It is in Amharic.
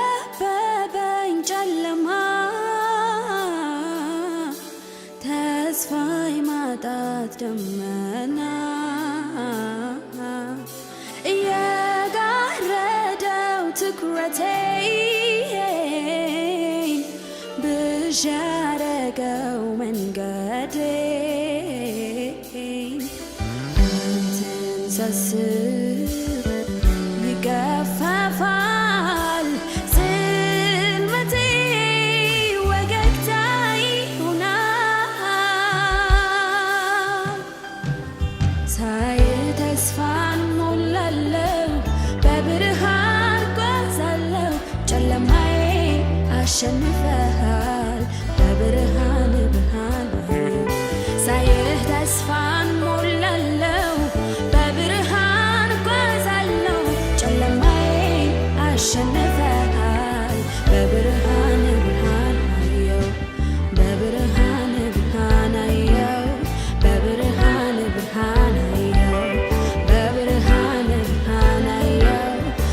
የከበበኝ ጨለማ ተስፋዬ ማጣት ደመና የጋረደው ትኩረቴን ብዥ ያረገው መንገዴን አንተን ሳስብ ይገፈፋል ጽልመቴ ወገግታ ይሆናል ሳይ ተስፋን ሞላለሁ በብርሃን ጓዛለሁ ጨለማዬ አሸንፈሃል በብርሃን ብርሃን ሳይህ ተስፋን ሞላለሁ በብርሃን ጓዛለሁ ጨለማዬ አሸንፈሃል